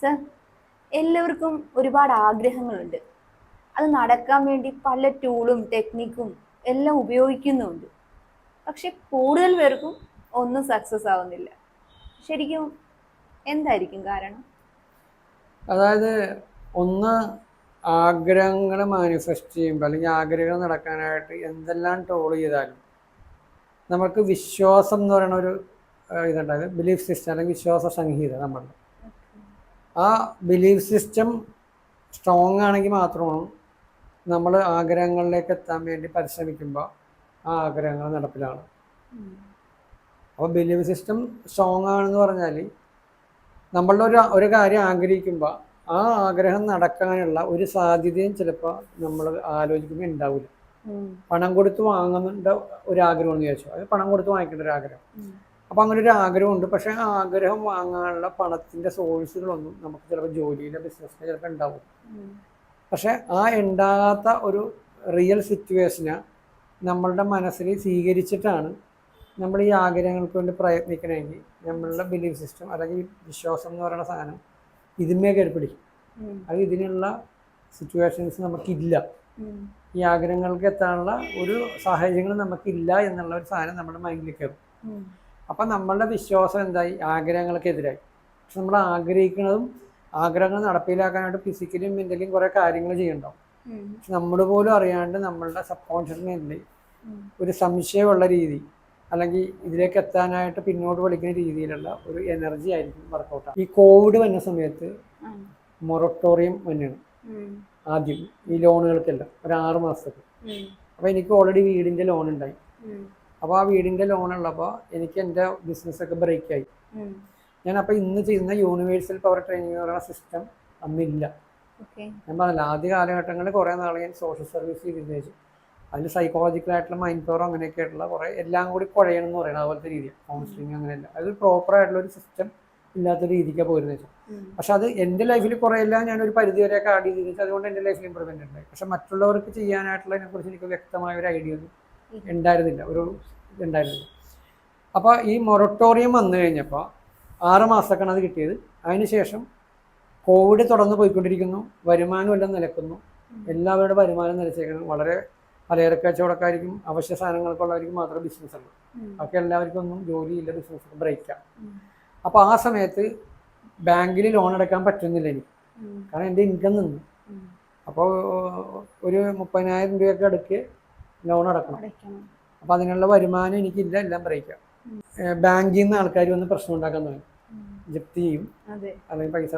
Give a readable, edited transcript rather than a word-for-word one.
Sir, എല്ലാവർക്കും ഒരുപാട് ആഗ്രഹങ്ങളുണ്ട്. അത് നടക്കാൻ വേണ്ടി പല ടൂളും ടെക്നിക്കും എല്ലാം ഉപയോഗിക്കുന്നുണ്ട്. പക്ഷെ കൂടുതൽ പേർക്കും ഒന്നും സക്സസ് ആവുന്നില്ല. ശരിക്കും എന്തായിരിക്കും കാരണം? അതായത് ഒന്ന് ആഗ്രഹങ്ങൾ മാനിഫെസ്റ്റ് ചെയ്യുമ്പോൾ അല്ലെങ്കിൽ ആഗ്രഹങ്ങൾ നടക്കാനായിട്ട് എന്തെല്ലാം ടോൾ ചെയ്താലും നമുക്ക് വിശ്വാസം എന്ന് പറയുന്ന ഒരു ഇതുണ്ടായത് ബിലീഫ് സിസ്റ്റം അല്ലെങ്കിൽ വിശ്വാസ സംഹിത നമ്മളുടെ ആ ബിലീഫ് സിസ്റ്റം സ്ട്രോങ് ആണെങ്കിൽ മാത്രമാണ് നമ്മൾ ആഗ്രഹങ്ങളിലേക്ക് എത്താൻ വേണ്ടി പരിശ്രമിക്കുമ്പോൾ ആ ആഗ്രഹങ്ങൾ നടപ്പിലാണ്. അപ്പോൾ ബിലീഫ് സിസ്റ്റം സ്ട്രോങ് ആണെന്ന് പറഞ്ഞാൽ നമ്മളുടെ ഒരു കാര്യം ആഗ്രഹിക്കുമ്പോൾ ആ ആഗ്രഹം നടക്കാനുള്ള ഒരു സാധ്യതയും ചിലപ്പോൾ നമ്മൾ ആലോചിക്കുമ്പോൾ ഉണ്ടാവില്ല. പണം കൊടുത്ത് വാങ്ങുന്നുണ്ട് ഒരു ആഗ്രഹം എന്ന് ചോദിച്ചു, അത് പണം കൊടുത്ത് വാങ്ങിക്കേണ്ട ഒരു ആഗ്രഹം. അപ്പം അങ്ങനെ ഒരു ആഗ്രഹമുണ്ട്. പക്ഷേ ആ ആഗ്രഹം വാങ്ങാനുള്ള പണത്തിൻ്റെ സോഴ്സുകളൊന്നും നമുക്ക് ചിലപ്പോൾ ജോലിയിലെ ബിസിനസ്സിന് ചിലപ്പോൾ ഉണ്ടാവും. പക്ഷെ ആ ഉണ്ടാകാത്ത ഒരു റിയൽ സിറ്റുവേഷനെ നമ്മളുടെ മനസ്സിൽ സ്വീകരിച്ചിട്ടാണ് നമ്മൾ ഈ ആഗ്രഹങ്ങൾക്ക് വേണ്ടി പ്രയത്നിക്കണമെങ്കിൽ നമ്മളുടെ ബിലീഫ് സിസ്റ്റം അല്ലെങ്കിൽ വിശ്വാസം എന്ന് പറയുന്ന സാധനം ഇതിന്മേ കയറിപ്പിടിക്കും. അത് ഇതിനുള്ള സിറ്റുവേഷൻസ് നമുക്കില്ല, ഈ ആഗ്രഹങ്ങൾക്ക് എത്താനുള്ള ഒരു സാഹചര്യങ്ങൾ നമുക്കില്ല എന്നുള്ള ഒരു സാധനം നമ്മുടെ മൈൻഡിൽ കയറും. അപ്പം നമ്മളുടെ വിശ്വാസം എന്തായി? ആഗ്രഹങ്ങൾക്കെതിരായി. പക്ഷെ നമ്മൾ ആഗ്രഹിക്കുന്നതും ആഗ്രഹങ്ങൾ നടപ്പിലാക്കാനായിട്ട് ഫിസിക്കലിയും മെൻ്റലിയും കുറേ കാര്യങ്ങൾ ചെയ്യണ്ടാവും. പക്ഷെ നമ്മൾ പോലും അറിയാണ്ട് നമ്മളുടെ സബ് കോൺഷ്യസ് മൈൻഡിൽ ഒരു സംശയമുള്ള രീതി അല്ലെങ്കിൽ ഇതിലേക്ക് എത്താനായിട്ട് പിന്നോട്ട് വലിക്കുന്ന രീതിയിലുള്ള ഒരു എനർജി ആയിരിക്കും വർക്കൗട്ടാണ്. ഈ കോവിഡ് വന്ന സമയത്ത് മൊറട്ടോറിയം വന്നെയാണ് ആദ്യം ഈ ലോണുകൾക്കെല്ലാം ഒരു 6 മാസത്തേക്ക്. അപ്പോൾ എനിക്ക് ഓൾറെഡി വീടിൻ്റെ ലോൺ ഉണ്ടായി. അപ്പോൾ ആ വീടിൻ്റെ ലോൺ ഉള്ളപ്പോൾ എനിക്ക് എൻ്റെ ബിസിനസ്സൊക്കെ ബ്രേക്കായി. ഞാൻ അപ്പോൾ ഇന്ന് ചെയ്യുന്ന യൂണിവേഴ്സൽ പവർ ട്രെയിനിങ് എന്ന് പറയുന്ന സിസ്റ്റം അന്നില്ല. ഞാൻ പറഞ്ഞില്ല, ആദ്യ കാലഘട്ടങ്ങളിൽ കുറേ നാൾ ഞാൻ സോഷ്യൽ സർവീസ് ചെയ്തിരുന്നു. അതിൽ സൈക്കോളജിക്കലായിട്ടുള്ള മൈൻഡ് പവർ അങ്ങനെയൊക്കെ ആയിട്ടുള്ള കുറേ എല്ലാം കൂടി കുഴയണം എന്ന് പറയുന്നത് അതുപോലത്തെ രീതിയാണ്. കൗൺസിലിംഗ് അങ്ങനെയല്ല, അത് പ്രോപ്പറായിട്ടുള്ള ഒരു സിസ്റ്റം ഇല്ലാത്ത രീതിക്കാണ് പോയിരുന്നത് വെച്ചാൽ. പക്ഷെ അത് എൻ്റെ ലൈഫിൽ കുറേ എല്ലാം ഞാനൊരു പരിധി വരെയൊക്കെ ആഡ് ചെയ്ത് വെച്ചാൽ അതുകൊണ്ട് എൻ്റെ ലൈഫിൽ ഇമ്പ്രൂവ്മെൻ്റ് ഉണ്ടായി. പക്ഷെ മറ്റുള്ളവർക്ക് ചെയ്യാനായിട്ടുള്ളതിനെക്കുറിച്ച് എനിക്ക് വ്യക്തമായ ഒരു ഐഡിയ ഒന്നും ഉണ്ടായിരുന്നില്ല, ഒരു ഇതുണ്ടായിരുന്നില്ല. അപ്പോൾ ഈ മൊറട്ടോറിയം വന്നു കഴിഞ്ഞപ്പോൾ 6 മാസത്തേക്കാണ് അത് കിട്ടിയത്. അതിനുശേഷം കോവിഡ് തുടർന്ന് പോയിക്കൊണ്ടിരിക്കുന്നു, വരുമാനം എല്ലാം നിലക്കുന്നു. എല്ലാവരുടെ വരുമാനം നിലച്ചേക്കണം. വളരെ പലചരക്ക് കച്ചവടക്കാർക്കും അവശ്യ സാധനങ്ങൾക്കുള്ളവർക്കും മാത്രമേ ബിസിനസ് ഉള്ളൂ. ബാക്കി എല്ലാവർക്കും ഒന്നും ജോലിയില്ല, ബിസിനസ് ബ്രേക്കാണ്. അപ്പോൾ ആ സമയത്ത് ബാങ്കിൽ ലോൺ അടക്കാൻ പറ്റുന്നില്ല എനിക്ക്, കാരണം എൻ്റെ ഇൻകം നിന്ന്. അപ്പോൾ ഒരു 30,000 രൂപയൊക്കെ അടുക്ക് ലോൺ അടക്കണം. അപ്പോൾ അതിനുള്ള വരുമാനം എനിക്കില്ല, എല്ലാം ബ്രേക്കാണ്. ബാങ്കിൽ നിന്ന് ആൾക്കാർ വന്ന് പ്രശ്നം ഉണ്ടാക്കാൻ തുടങ്ങി, ജപ്തി ചെയ്യും അല്ലെങ്കിൽ പൈസ